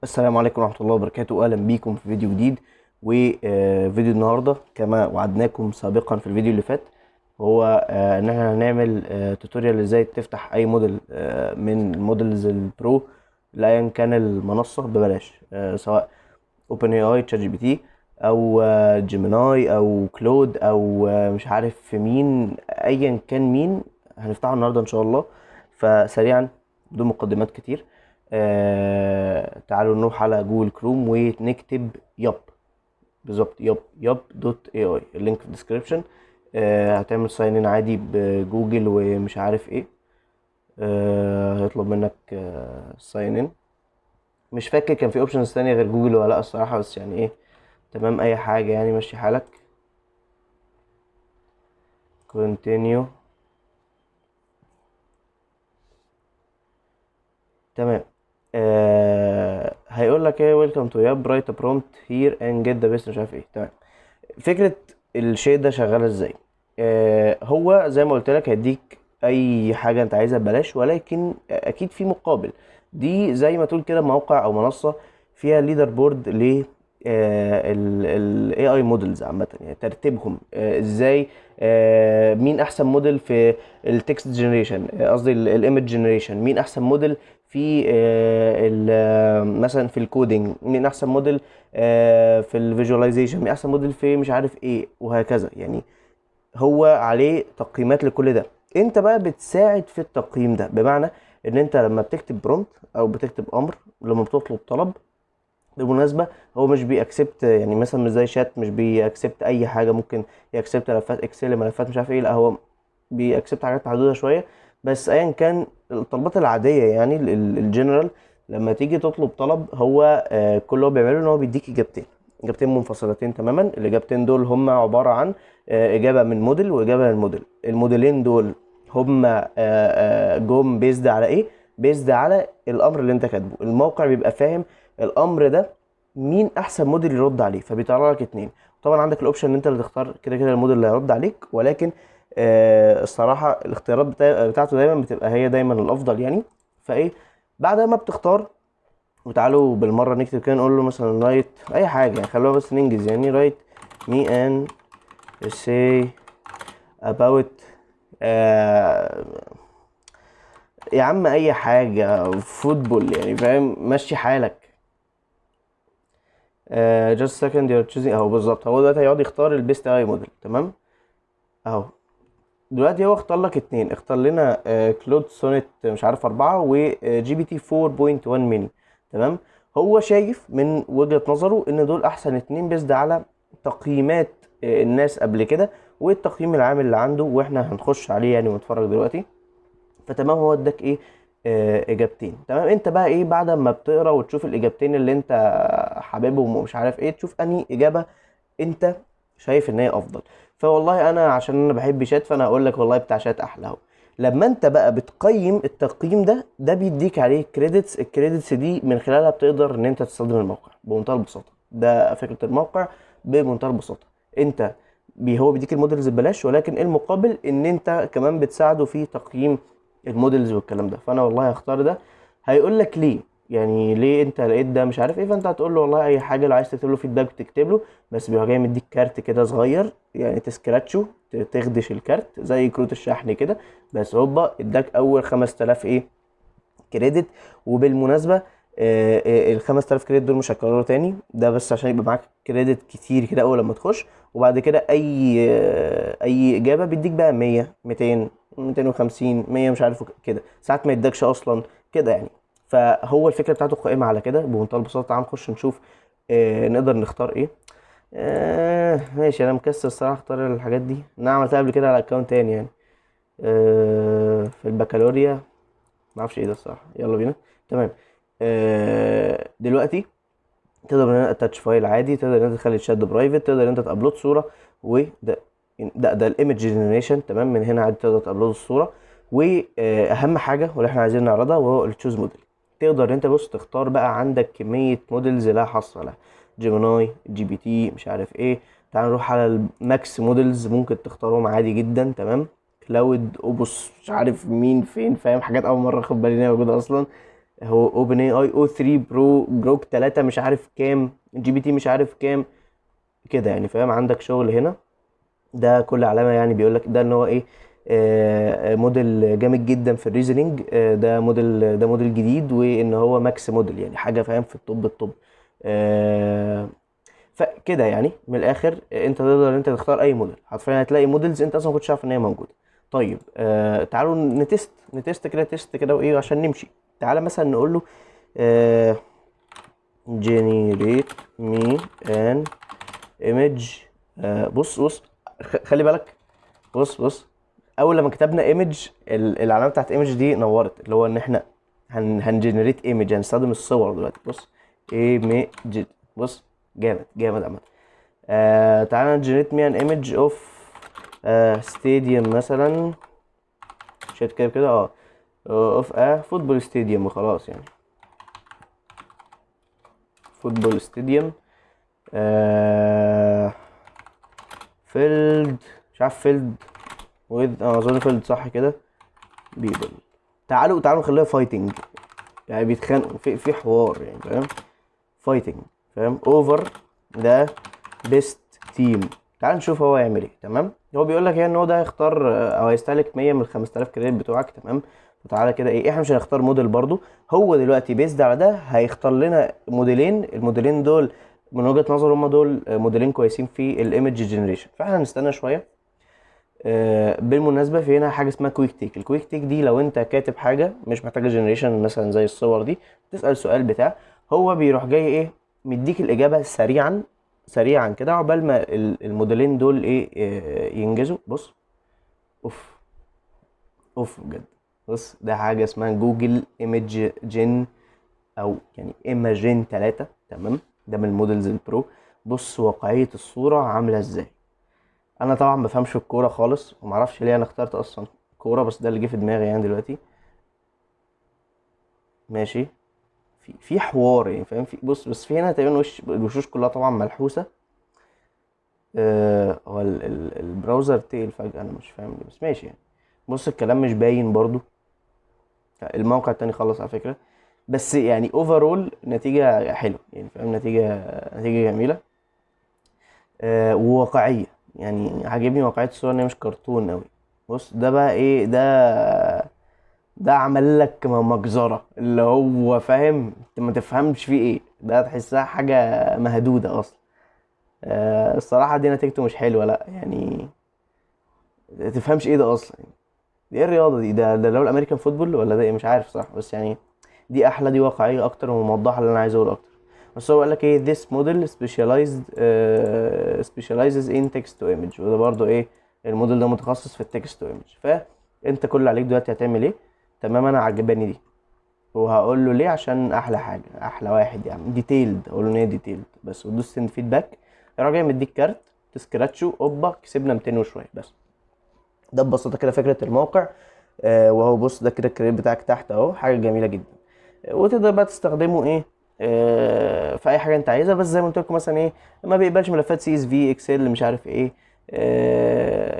السلام عليكم ورحمة الله وبركاته. أهلا بيكم في فيديو جديد. وفيديو النهاردة كما وعدناكم سابقا في الفيديو اللي فات هو إن احنا هنعمل توتوريال ازاي تفتح أي موديل من الموديلز البرو لأيا كان المنصة ببلاش، سواء اوبن اي اي، تشات جي بي تي، أو جيميناي أو كلود أو مش عارف في مين، أيا كان مين هنفتحه النهاردة إن شاء الله. فسريعا بدون مقدمات كتير، تعالوا نروح على جوجل كروم ونكتب يب، بالظبط يب دوت اي اي، اللينك في الديسكريبشن. هتعمل ساين ان عادي بجوجل ومش عارف ايه. هيطلب منك ساين ان. مش فاكر كان في اوبشنز تانية غير جوجل ولا لا الصراحة، بس يعني ايه، تمام اي حاجة يعني، مشي حالك. كونتينيو. تمام. هيقول لك ايه، ويلكم تو ياب، رايت برومبت هير اند جيت ذا بيست، مش عارف ايه. تمام. فكرة الشيء ده شغالة ازاي؟ هو زي ما قلت لك هيديك اي حاجة انت عايزها ببلاش، ولكن اكيد في مقابل. دي زي ما تقول كده موقع او منصة فيها ليدر بورد ل ال AI مودلز عامة، يعني ترتيبهم ازاي، مين احسن موديل في التكست جنريشن، قصدي الايمج جنريشن، مين احسن موديل في مثلا في الكودينج، مين احسن موديل في الفيجواليزيشن، مين احسن موديل في مش عارف ايه، وهكذا يعني. هو عليه تقييمات لكل ده. انت بقى بتساعد في التقييم ده، بمعنى ان انت لما بتكتب برومبت او بتكتب امر، لما بتطلب طلب، بالمناسبة هو مش بيأكسبت، يعني مثلا مش زي شات مش بيأكسبت اي حاجة، ممكن يأكسبت ملفات اكسل، ملفات مش عارف ايه، لا هو بيأكسبت حاجات محدودة شوية. بس ايا كان الطلبات العادية يعني الجنرال، لما تيجي تطلب طلب هو كل اللي هو بيعمله ان هو بيديك اجابتين، اجابتين منفصلتين تماما. الاجابتين دول هم عبارة عن اجابة من موديل واجابة من موديل. الموديلين دول هم جم بيزد على ايه؟ بيزد على الامر اللي انت كاتبه. الموقع بيبقى فاهم الامر ده مين احسن موديل يرد عليه، فبيطلع لك اتنين. طبعا عندك الاوبشن ان انت اللي تختار كده كده الموديل اللي هيرد عليك، ولكن الصراحه الاختيارات بتاعته دايما بتبقى هي دايما الافضل يعني. فايه، بعد ما بتختار، وتعالوا بالمره نكتب كده، نقول له مثلا رايت اي حاجه يعني، خلوها بس ننجز يعني، رايت مي ان say about آه يا عم اي حاجه فوتبول يعني، فاهم، مشي حالك. just second you're choosing اهو، بالظبط هو دلوقتي هيقعد يختار البيست اي موديل. تمام اهو. دلوقتي هو اختار لك اتنين، اختار لنا كلود سونيت مش عارف 4 وجي بي تي 4.1 ميني. تمام. هو شايف من وجهة نظره ان دول احسن اتنين بيزد على تقييمات الناس قبل كده، والتقييم العام اللي عنده، واحنا هنخش عليه يعني ونتفرج دلوقتي. فتمام، هو اداك ايه، اجابتين. تمام. انت بقى ايه، بعد ما بتقرا وتشوف الاجابتين اللي انت حاببهم ومش عارف ايه، تشوف انهي اجابه انت شايف ان هي افضل. فوالله انا عشان انا بحب شات، فانا هقول لك والله بتاع شات احلى اهو. لما انت بقى بتقيم التقييم ده بيديك عليه كريدتس. الكريدتس دي من خلالها بتقدر ان انت تستخدم الموقع بمنتهى البساطه. ده فكره الموقع بمنتهى البساطه. انت هو بيديك المودلز ببلاش، ولكن المقابل ان انت كمان بتساعده في تقييم المودلز والكلام ده. فانا والله هختار ده. هيقول لك ليه، يعني ليه انت لقيت ده مش عارف ايه، فانت هتقول له والله اي حاجه، لو عايز تكتب له فيدباك تكتب له، بس بيبقى جاي مديك كارت كده صغير يعني تسكراتشه، تخدش الكارت زي كروت الشحن كده. بس هوبا اداك اول 5000 ايه، كريدت. وبالمناسبه ال 5000 كريدت دول مش هيكرروا تاني، ده بس عشان يبقى معاك كريدت كتير كده اول لما تخش. وبعد كده اي اجابه بيديك بقى 100، 200، 250، 100 مش عارف كده، ساعات ما يدكش اصلا كده يعني. فهو الفكره بتاعته قائمه على كده بمنتهى البساطه. تعال نخش نشوف نقدر نختار ايه. ماشي، انا مكسل الصراحه اختار الحاجات دي، انا عملتها قبل كده على اكونت تاني يعني. في البكالوريا، ما اعرفش ايه ده الصراحه. يلا بينا. تمام. دلوقتي تقدر ان انت اتاتش فايل عادي، تقدر ان انت تخلي الشات برايفت، تقدر ان انت تابلود صوره. وده ده الايمج جنريشن. تمام. من هنا عادي تقدر تابلود الصوره. واهم حاجه واللي احنا عايزين نعرضها وهو التشوز موديل. تقدر ان انت بص تختار بقى، عندك كميه موديلز لا حصر لها، جيميناي، جي بي تي، مش عارف ايه. تعال نروح على الماكس موديلز، ممكن تختارهم عادي جدا. تمام. كلاود، اوبوس، مش عارف مين فين، فاهم، حاجات اول مره اخد بالي ان هي موجوده اصلا. هو اوبن اي اي او 3 برو جروك 3 مش عارف كام، جي بي تي مش عارف كام كده يعني، فاهم؟ عندك شغل هنا، ده كل علامه يعني بيقول لك ده ان هو ايه، موديل جامد جدا في الريزنينج، ده موديل جديد، وان هو ماكس موديل يعني حاجه، فاهم؟ في الطب آه، فكده يعني من الاخر انت تقدر انت تختار اي موديل، حرفيا هتلاقي موديلز انت اصلا ما كنتش عارف ان هي موجوده. طيب تعالوا نتست كده، تيست كده وايه عشان نمشي. تعالى مثلا نقول له generate me an image. بص خلي بالك، بص اول لما كتبنا ايمج العلامه بتاعت ايمج دي نورت، اللي هو ان احنا هنجنريت ايمج، هنستخدم الصور دلوقتي. بص ايمج، بص جامد عامه. تعالى نجنريت مي ان ايمج اوف ستاديوم مثلا، شات كده اوف فوتبول ستاديوم وخلاص يعني، فوتبول ستاديوم فيلد، مش عارف فيلد وذ اظن فيلد صح كده، بيبل. تعالوا نخليها فايتنج، يعني بيتخانقوا في حوار يعني، فاهم؟ فايتنج، فاهم؟ اوفر ذا بيست تيم. تعال نشوف هو هيعمل ايه. تمام، هو بيقول لك يعني ان هو ده هيختار او هيستهلك 100 من 5000 كريدت بتوعك. تمام، فتعالى كده ايه، احنا مش هنختار موديل برضو، هو دلوقتي بيزد على ده هيختار لنا موديلين. الموديلين دول من وجهة نظر هم دول موديلين كويسين في الايمج جنريشن، فاحنا هنستنى شويه. بالمناسبه في هنا حاجه اسمها كويك تيك. الكويك تيك دي لو انت كاتب حاجه مش محتاجه جنريشن مثلا زي الصور دي، تسال سؤال بتاع، هو بيروح جاي ايه، مديك الاجابه سريعا كده، عقبال ما الموديلين دول ايه ينجزوا. بص اوف بجد. بص ده حاجه اسمها جوجل ايمج جن، او يعني ايماجين 3. تمام، ده من المودلز البرو. بص واقعيه الصوره عامله ازاي. انا طبعا ما بفهمش في الكوره خالص، وما اعرفش ليه انا اخترت اصلا كوره، بس ده اللي جه في دماغي يعني دلوقتي. ماشي، في حوار يعني، فاهم؟ في بص، بس في هنا تقريبا الوشوش كلها طبعا ملحوسه. هو البراوزر تقل فجاه، انا مش فاهم ليه، بس ماشي يعني. بص الكلام مش باين برضو، الموقع التاني خلص على فكره، بس يعني اوفرول نتيجه حلوه يعني، فاهم؟ نتيجه جميله وواقعيه يعني، عاجبني واقعيه الصوره ان هي مش كرتون قوي. بص ده بقى ايه، ده عمل لك مجزرة، اللي هو فاهم انت ما تفهمش فيه ايه، ده تحسها حاجة مهدودة اصلا. الصراحة دي نتيجته مش حلوة، لا يعني تفهمش ايه ده اصلا يعني. دي ايه الرياضة دي؟ ده لو الامريكان فوتبول ولا ده ايه، مش عارف صح، بس يعني دي احلى، دي واقعية اكتر وموضحة اللي انا عايز اقوله اكتر. بس هو قال لك ايه، this model specializes in text to image، وده برضو ايه، الموديل ده متخصص في التكست تو ايمج. فانت كل اللي عليك دلوقتي هتعمل ايه؟ تمام، انا عجباني دي، وهقول له ليه، عشان احلى حاجه، احلى واحد يعني، ديتيلد، اقول له ان هي ديتيلد بس، وتدوس سند فيدباك، يروح جاي مديك كارت تسكراتشه، اوبا كسبنا 200 وشويه بس. ده ببساطه كده فكره الموقع. وهو بص ده كده الكريدت بتاعك تحت اهو، حاجه جميله جدا. وتقدر بقى تستخدمه ايه في اي حاجه انت عايزها، بس زي ما قلت لكم مثلا ايه، ما بيقبلش ملفات سي اس في اكسل مش عارف ايه.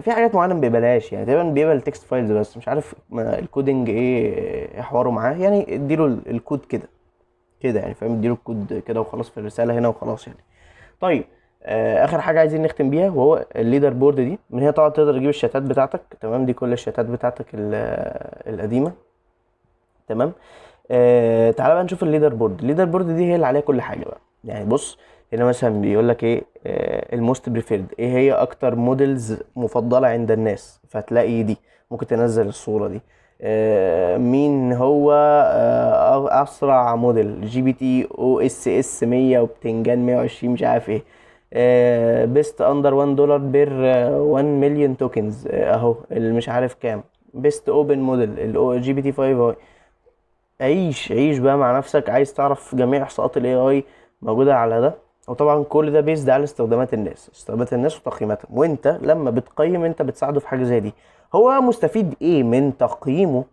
في حاجات معينه ما بيقبلهاش يعني، تقريبا بيقبل تكست فايلز بس، مش عارف الكودنج إيه حواره معاه يعني. اديله الكود كده يعني، فاهم؟ اديله الكود كده وخلاص في الرساله هنا وخلاص يعني. طيب اخر حاجه عايزين نختم بيها، وهو الليدر بورد دي. من هنا طبعا تقدر تجيب الشتات بتاعتك. تمام، دي كل الشتات بتاعتك القديمه. تمام، تعالى بقى نشوف الليدر بورد. الليدر بورد دي هي اللي عليها كل حاجه بقى يعني. بص هنا مثلا بيقول لك ايه، الموست بريفيرد، ايه هي اكتر موديلز مفضله عند الناس، فهتلاقي دي ممكن تنزل الصوره دي. مين هو اسرع موديل، جي بي تي او اس اس 100 وبتنجان 120 مش عارف ايه. بيست اندر 1 دولار بير 1 مليون توكنز اهو، اللي مش عارف كام. بيست اوبن موديل الجي بي تي 5 عيش بقى مع نفسك، عايز تعرف جميع احصاءات الاي اي موجوده على ده. وطبعا كل ده بيزد على استخدامات الناس وتقييماتهم، وانت لما بتقيم انت بتساعده في حاجه زي دي. هو مستفيد ايه من تقييمه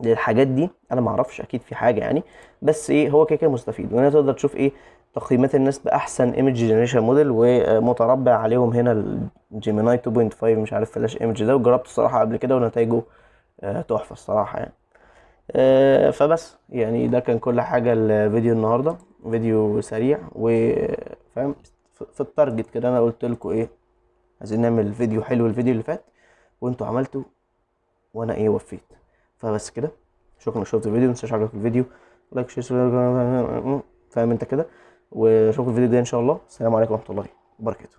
للحاجات دي؟ انا ما اعرفش، اكيد في حاجه يعني، بس ايه هو كده مستفيد. وهنا تقدر تشوف ايه تقييمات الناس باحسن ايمج جنريشن موديل، ومتربع عليهم هنا الجيميناي 2.5 مش عارف فلاش ايمج ده، وجربت الصراحه قبل كده ونتائجه تحفه الصراحه يعني. فبس يعني ده كان كل حاجة الفيديو النهاردة. فيديو سريع وفاهم في التارجت كده. انا قلت لكم ايه، عايزين نعمل فيديو حلو الفيديو اللي فات، وانتوا عملتوا وانا ايه وفيت. فبس كده، شكرا انك شفت الفيديو. متنساش عجبك الفيديو لايك شير فاهم انت كده. واشوفكم الفيديو الجاي ان شاء الله. السلام عليكم ورحمة الله وبركاته.